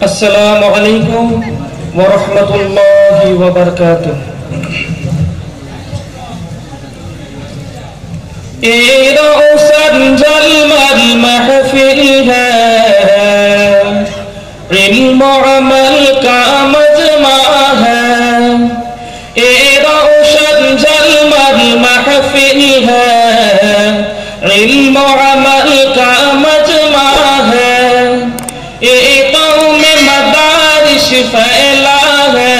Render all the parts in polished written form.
अस्सलामु अलैकुम व रहमतुल्लाहि व बरकातुहू। ए रौशन जलमल महफिल है, इल्म अमल का मजमा है। ए रौशन जलमल महफिल है, इल्म अमल का मजमा है। ए कौम मदारिश फैला है,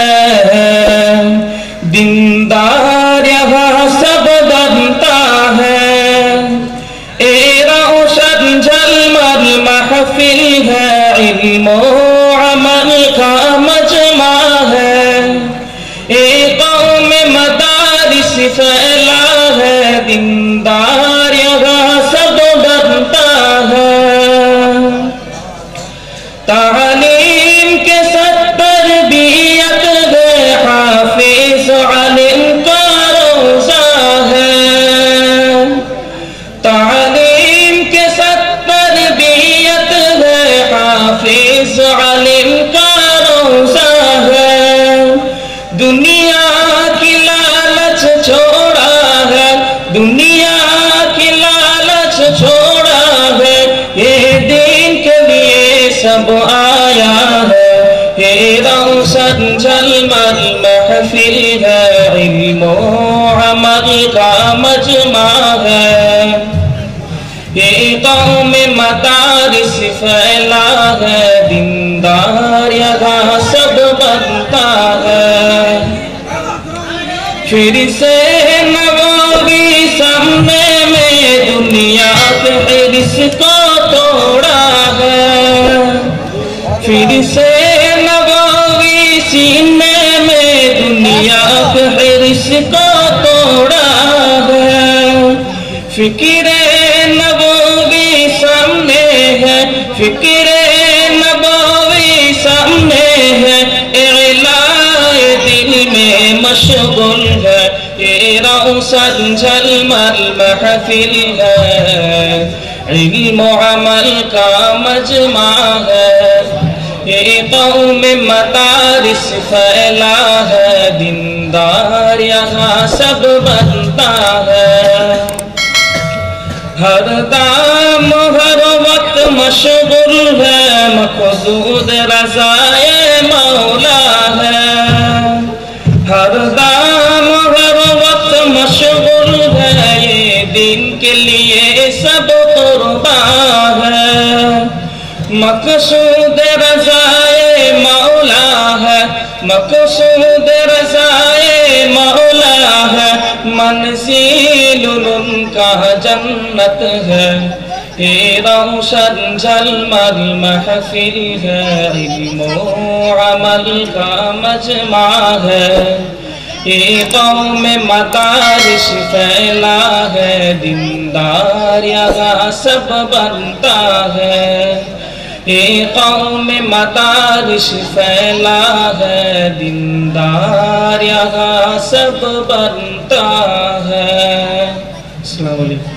दीनदार यहाँ सब बनता है। ए रौशन जलमल महफिल है, इल्म अमल का मजमा है। ए कौम मदारिश फैला है, दीनदार यहाँ सब बनता है। तालीम के साथ तरबियत है, हाफिज आलिम का रोज़ा है। तालीम के साथ तरबियत है, हाफिज आलिम का रोज़ा है। दुनिया की लालच छोड़ा है, दुनिया की लालच छोड़ा है। ये दीन के लिए सब आया है। ये रौशन जलमल महफिल है, इल्म अमल का मजमा है। ये कौम मदारिस फैला है, दीनदार यहाँ सब बनता है। फिर से नवाबी सामने में दुनिया पे हिर्स को तोड़ा है। फिर से नवाबी सीने में दुनिया पे हिर्स को तोड़ा है। फिक्रे नबवी सामने है, फिक्रे नबवी सामने है। इलाए दिल में मशगुल है, ये रौशन जलमल महफिल है, इल्म अमल का मजमा है। ये कौम मदारिस फैला है, दीनदार यहाँ सब बनता है। हर दाम हर वक्त मशगुल है, मक़सूद रज़ाए मौला है। हर दाम हर वक्त मशगुल है, ये दिन के लिए सब कुर्बान है। मक़सूद रज़ाए मौला है, मक़सूद रज़ाए मौला है। मंज़िल उनका जन्नत है, ये रौशन जलमल महफिल है, इल्म अमल का मजमा है। ये कौम मदारिस फैला है, दीनदार यहाँ सब बनता है। ये कौम मदारिस फैला है, दीनदार यहाँ सब बनता है। अस्सलाम वालेकुम।